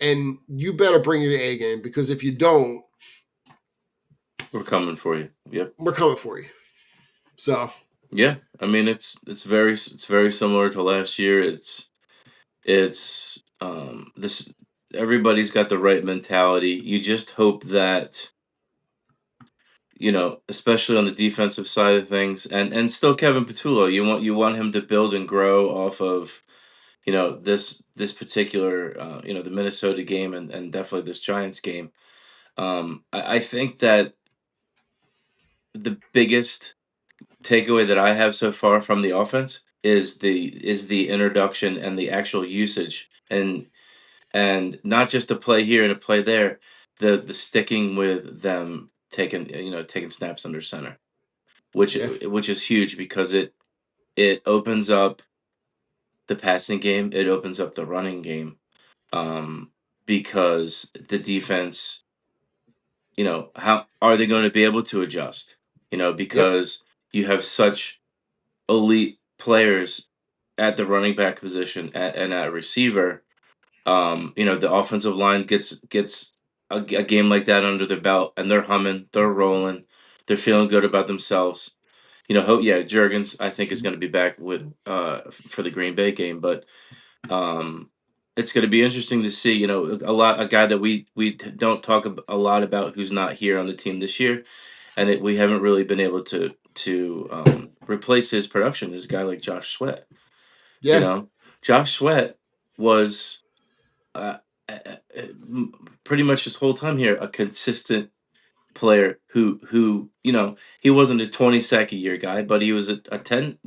And you better bring your A game, because if you don't, we're coming for you. Yep. We're coming for you. So Yeah, I mean it's very similar to last year. It's this everybody's got the right mentality. You just hope that, especially on the defensive side of things, and still Kevin Patullo, you want him to build and grow off of, this particular, the Minnesota game, and definitely this Giants game. I think that the biggest takeaway that I have so far from the offense is the introduction and the actual usage, and not just a play here and a play there, the sticking with them taking snaps under center, which Yeah. which is huge because it opens up the passing game, it opens up the running game, um, because the defense, how are they going to be able to adjust? Yep. Because you have such elite players at the running back position and at receiver. The offensive line gets a game like that under their belt, and they're humming, they're rolling, they're feeling good about themselves. Jurgens I think is going to be back with for the Green Bay game, but um, it's going to be interesting to see. A guy that don't talk a lot about who's not here on the team this year, and we haven't really been able to replace his production is a guy like Josh Sweat. You Yeah. know, Josh Sweat was uh, uh, uh, pretty much his whole time here a consistent player who he wasn't a 20 sack a year guy, but he was a 10,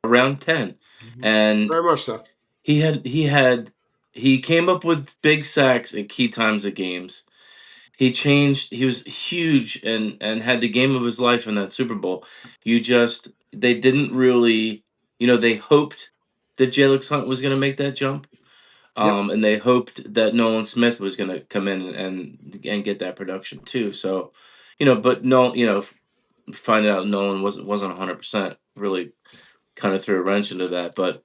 around 10, and Very much so. he came up with big sacks at key times of games. He was huge and had the game of his life in that Super Bowl. They didn't really, they hoped that Jalen Hunt was going to make that jump. Yep. And they hoped that Nolan Smith was going to come in and get that production too. So, but no, finding out Nolan wasn't 100% really kind of threw a wrench into that. But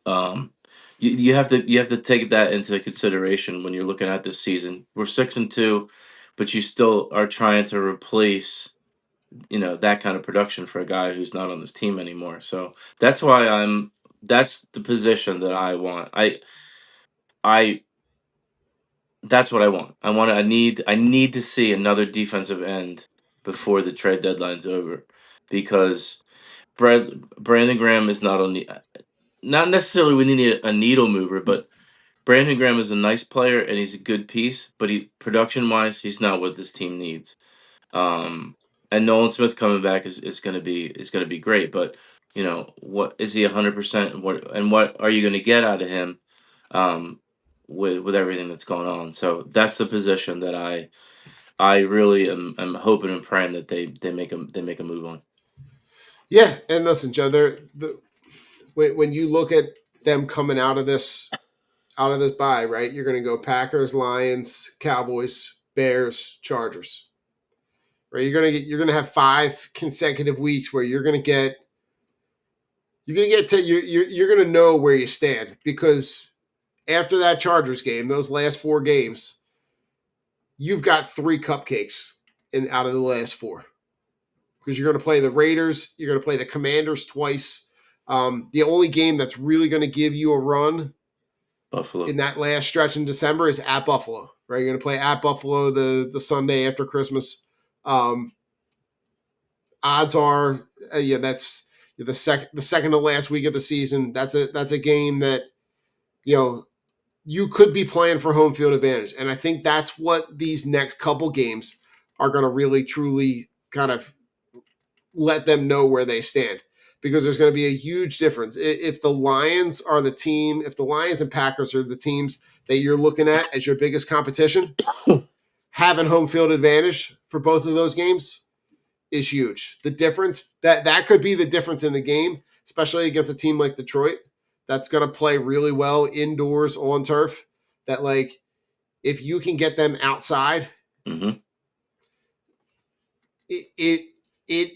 um, you have to take that into consideration when you're looking at this season. We're 6-2, but you still are trying to replace that kind of production for a guy who's not on this team anymore. So that's the position that I want. I That's what I want. I need to see another defensive end before the trade deadline's over, because Brandon Graham is not necessarily we need a needle mover, but Brandon Graham is a nice player and he's a good piece, but he production wise he's not what this team needs. Um, and Nolan Smith coming back is gonna be great, but what is he 100%? What are you gonna get out of him? Um, with everything that's going on, so that's the position that I really am hoping and praying that they make a move on. Yeah. And listen, Joe, when you look at them coming out of this bye, right? You're going to go Packers, Lions, Cowboys, Bears, Chargers. Right? You're going to have 5 consecutive weeks where you're going to know where you stand, because after that Chargers game, those last 4 games, you've got 3 cupcakes in out of the last 4, because you're going to play the Raiders, you're going to play the Commanders twice. The only game that's really going to give you a run Buffalo. in that last stretch in December is at Buffalo. Right, you're going to play at Buffalo the Sunday after Christmas. Um, Odds are, that's the second to last week of the season. That's a game that you know you could be playing for home field advantage. And I think that's what these next couple games are going to really, truly kind of let them know where they stand. Because there's going to be a huge difference. If the Lions are the team, if the Lions and Packers are the teams that you're looking at as your biggest competition, having home field advantage for both of those games is huge. The difference that could be the difference in the game, especially against a team like Detroit that's going to play really well indoors on turf. That, like, if you can get them outside, Hmm. it it it,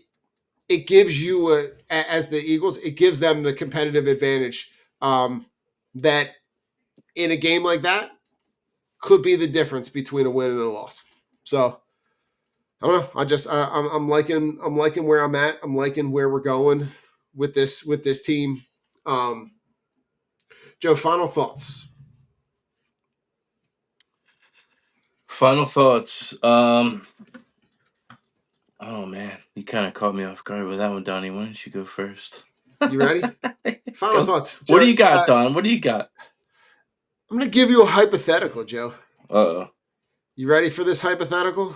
it gives you as the Eagles, it gives them the competitive advantage, that in a game like that could be the difference between a win and a loss. So I don't know. I'm liking where I'm at. I'm liking where we're going with this team. Joe, final thoughts. Final thoughts. Oh man, you kind of caught me off guard with that one, Donnie. Why don't you go first? You ready? Final Go. thoughts, What do Joe. you got, Don? What do you got? I'm going to give you a hypothetical, Joe. Uh-oh. You ready for this hypothetical?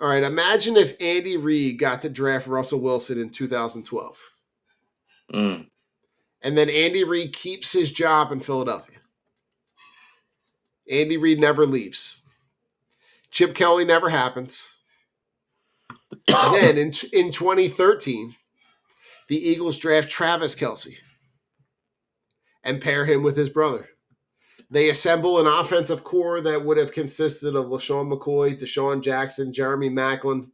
All right. Imagine if Andy Reid got to draft Russell Wilson in 2012, Mm. and then Andy Reid keeps his job in Philadelphia. Andy Reid never leaves. Chip Kelly never happens. Then in 2013, the Eagles draft Travis Kelce and pair him with his brother. They assemble an offensive core that would have consisted of LaShawn McCoy, Deshaun Jackson, Jeremy Maclin,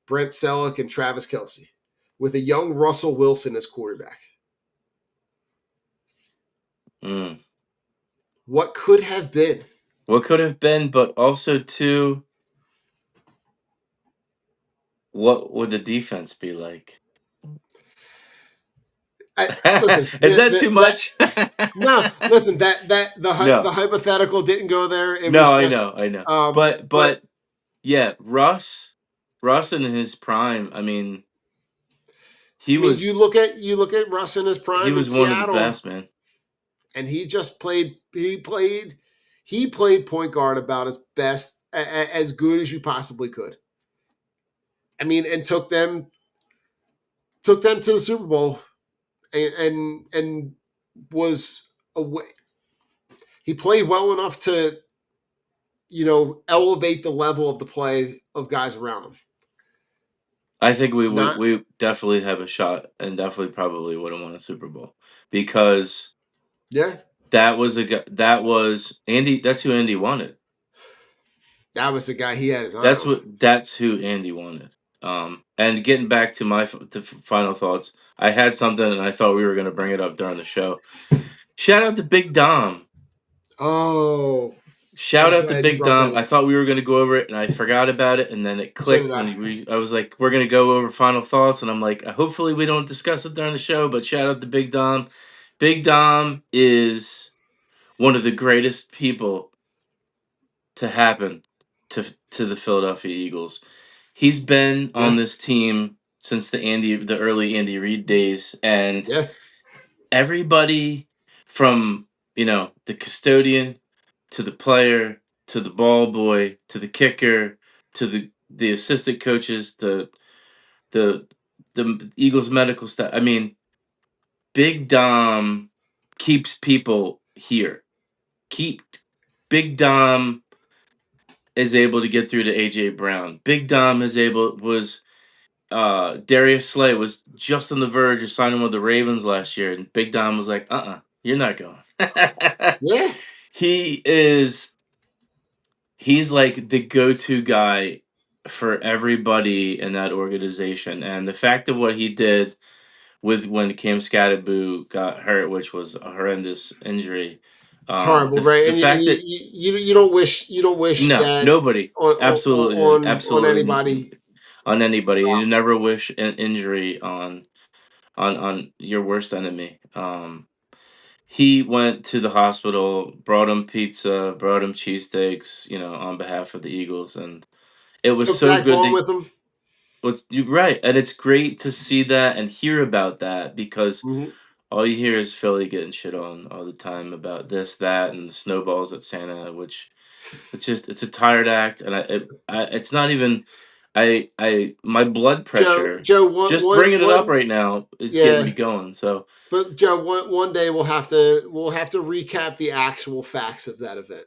Brent Selleck, and Travis Kelce, with a young Russell Wilson as quarterback. Mm. What could have been? What could have been, but also too, what would the defense be like? Listen, Is that too much? no, listen. The No, hypothetical didn't go there. It no, was I just, know, I know. But but yeah, Russ in his prime. I mean, he I mean, was you look at Russ in his he prime in was one of the Seattle, best, man. and he just played. He played point guard about as best as good as you possibly could. I mean, and took them to the Super Bowl, and was away. He played well enough to elevate the level of the play of guys around him. I think Not we definitely have a shot, and definitely probably would have won a Super Bowl because yeah, that was Andy. That's who Andy wanted. that was the guy he had his eye on. That's who Andy wanted. And getting back to my final thoughts, I had something and I thought we were going to bring it up during the show. Shout out to Big Dom. Oh, Shout I'm out to glad you Big brought that Dom. I up. thought we were going to go over it and I forgot about it, and then it So clicked did I. when I was like, we're going to go over final thoughts, and I'm like, hopefully we don't discuss it during the show, but shout out to Big Dom. Big Dom is one of the greatest people to happen to the Philadelphia Eagles. He's been on Yeah, this team since the early Andy Reid days, and yeah, everybody from the custodian to the player to the ball boy to the kicker to the assistant coaches, the the Eagles medical staff. I mean, Big Dom keeps people here. Keep Big Dom is able to get through to AJ Brown. Big Dom was Darius Slay was just on the verge of signing with the Ravens last year, and Big Dom was like, you're not going. yeah. he is he's like the go-to guy for everybody in that organization. And the fact of what he did with when Cam Scatterboo got hurt, which was a horrendous injury. It's horrible, right? The And fact that you don't wish no, that nobody, on absolutely, on anybody. on anybody. You never wish an injury on your worst enemy. He went to the hospital, brought him pizza, brought him cheesesteaks, on behalf of the Eagles, and it was Took so Zach good Bond to. with him. You're right, and it's great to see that and hear about that because Mm-hmm. all you hear is Philly getting shit on all the time about this, that, and the snowballs at Santa, which it's a tired act, and it's not even. My blood pressure Joe, just bringing it up right now is getting me yeah. going. So But Joe, one day we'll have to recap the actual facts of that event.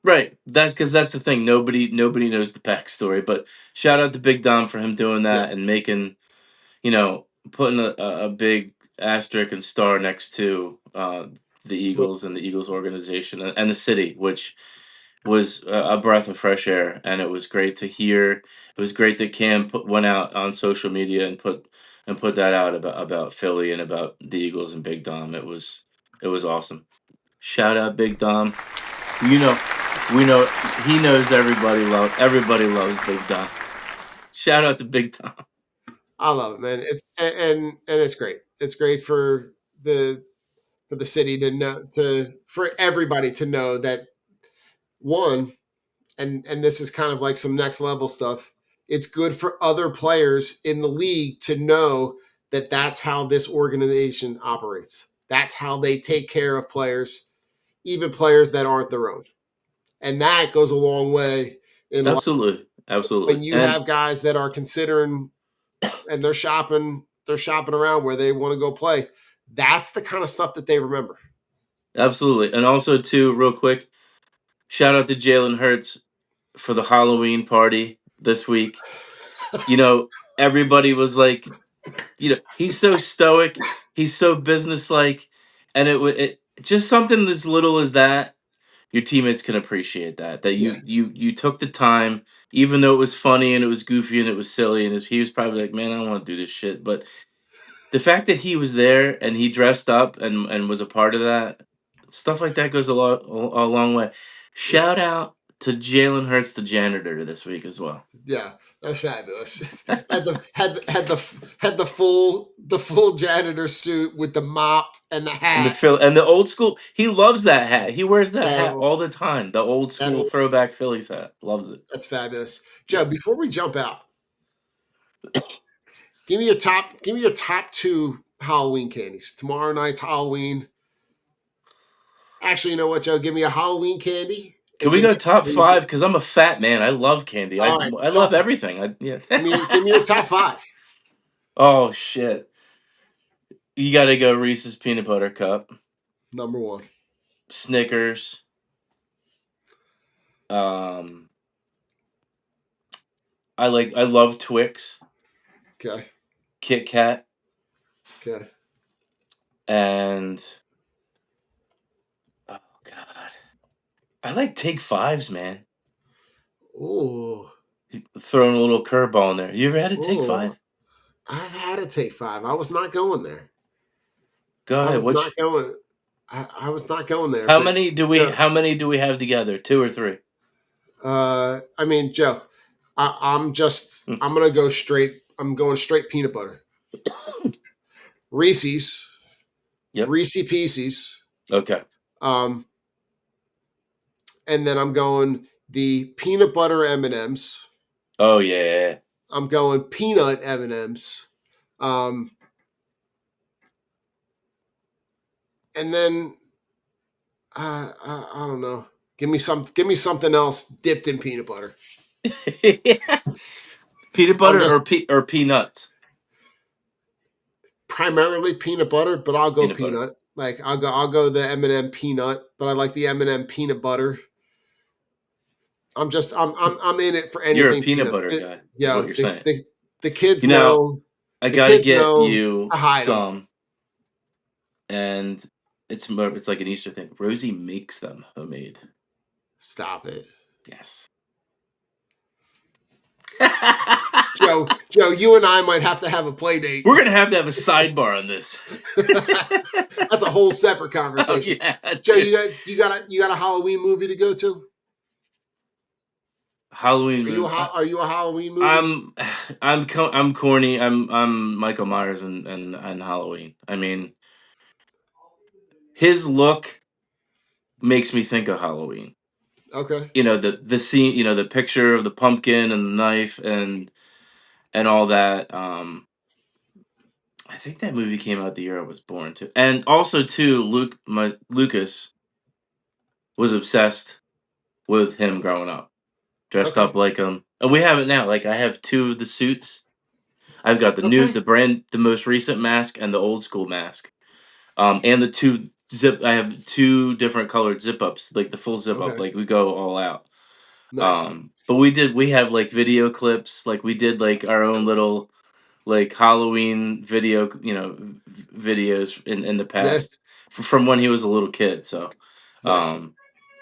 right, that's because that's the thing. Nobody knows the backstory, but shout out to Big Dom for him doing Yeah, that and making putting a big asterisk and star next to the well, Eagles and the Eagles organization and the city, which was a breath of fresh air, and it was great to hear. It was great that Cam went out on social media and put that out about Philly and about the Eagles and Big Dom. It was awesome. Shout out Big Dom. You know We know he knows everybody loves Big Tom. Shout out to Big Tom. I love it, man. It's and it's great. It's great the for the city to know for everybody to know that one and this is kind of like some next level stuff. It's good for other players in the league to know that that's how this organization operates. That's how they take care of players, even players that aren't their own. And that goes a long way in life. Absolutely. When you And have guys that are considering and they're shopping around where they want to go play. That's the kind of stuff that they remember. absolutely. And also too, real quick, shout out to Jalen Hurts for the Halloween party this week. You know, everybody was like, he's so stoic, he's so businesslike, and it just something as little as that. Your teammates can appreciate that Yeah. you took the time, even though it was funny and it was goofy and it was silly, and he was probably like, man, I don't want to do this shit. But the fact that he was there and he dressed up and was a part of that, stuff like that goes a long way. Shout out to Jalen Hurts, the janitor, this week as well. Yeah, that's fabulous. had the full janitor suit with the mop and the hat. And the old school, he loves that hat. He wears that hat That, all the time. The old school throwback Phillies hat. Loves it. that's fabulous. Joe, before we jump out, give me your top two Halloween candies. Tomorrow night's Halloween. Actually, you know what, Joe? Give me a Halloween candy. Can we go top 5? Because I'm a fat man. I love candy. I All right, love everything. Give me your top 5. Oh shit! You got to go Reese's peanut butter cup, Number 1. Snickers. I love Twix. Okay. Kit Kat. Okay. And oh god, I like Take Fives, man. Ooh. Throwing a little curveball in there. You ever had a Take Ooh. 5? I've had a Take 5. I was not going there. Go ahead. I was not going there. How but, many do we? How many do we have together? 2 or 3? I mean, Joe, I'm gonna go straight. I'm going straight peanut butter. Reese's. Yep. Reese Pieces. Okay. And then I'm going the peanut butter M&Ms. Oh yeah. I'm going peanut M&Ms. And then I don't know. Give me something else dipped in peanut butter. Peanut butter or peanuts? Primarily peanut butter, but I'll go peanut. Butter. Like I'll go the M&M peanut, but I like the M&M peanut butter. I'm in it for anything. You're a peanut peanuts. butter guy. Yeah, Is what you're saying. The kids know. I gotta get you some, them. and it's like an Easter thing. Rosie makes them homemade. Stop it, Yes. Joe. You and I might have to have a play date. We're gonna have to have a sidebar on this. That's a whole separate conversation. Oh, yeah, Joe, you got a Halloween movie to go to? Halloween movie. Are you a Halloween movie? I'm corny. I'm Michael Myers and Halloween. I mean, his look makes me think of Halloween. Okay. The scene, the picture of the pumpkin and the knife and all that. I think that movie came out the year I was born too. And also too, Lucas was obsessed with him growing up. Dressed up like him. And we have it now. Like I have 2 of the suits. I've got the most recent mask and the old school mask. And the 2 I have 2 different colored zip ups, like the full zip up. Like we go all out. Nice. But we have like video clips, like we did like our own little like Halloween video, videos in the past from when he was a little kid. So, nice.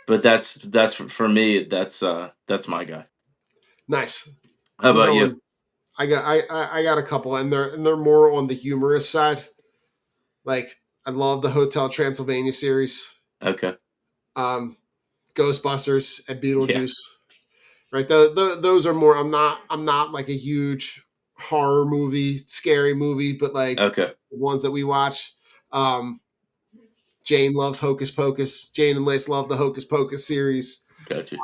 But that's for me. That's my guy. Nice. How about you? I got a couple, and they're more on the humorous side. Like I love the Hotel Transylvania series. Okay. Ghostbusters and Yeah. Beetlejuice. Right, those are more. I'm not like a huge horror movie, scary movie, but like Okay. the ones that we watch. Jane loves Hocus Pocus. Jane and Lace love the Hocus Pocus series. Gotcha.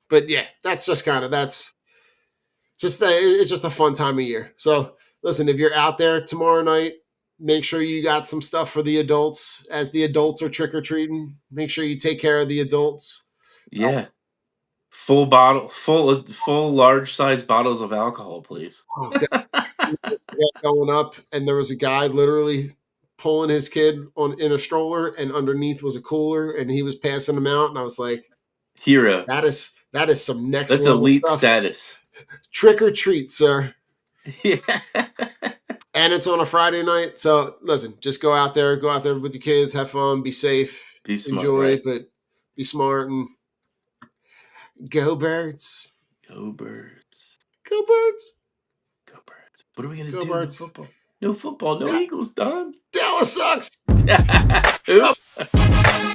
But yeah, that's just it's just a fun time of year. So listen, if you're out there tomorrow night, make sure you got some stuff for the adults. As the adults are trick or treating, make sure you take care of the adults. Yeah. Full bottle, full large size bottles of alcohol, please. Going up, and there was a guy literally pulling his kid in a stroller, and underneath was a cooler, and he was passing them out, and I was like, Hero. that is some next That's level elite stuff. status. Trick or treat, sir. Yeah. And it's on a Friday night, so listen, just go out there with your kids, have fun, be safe, Be smart, enjoy, right? but be smart and go birds, Go birds. go birds, Go birds. What are we gonna go do? birds. No football. No football. No Yeah. Eagles, Don. Dallas sucks. Oops.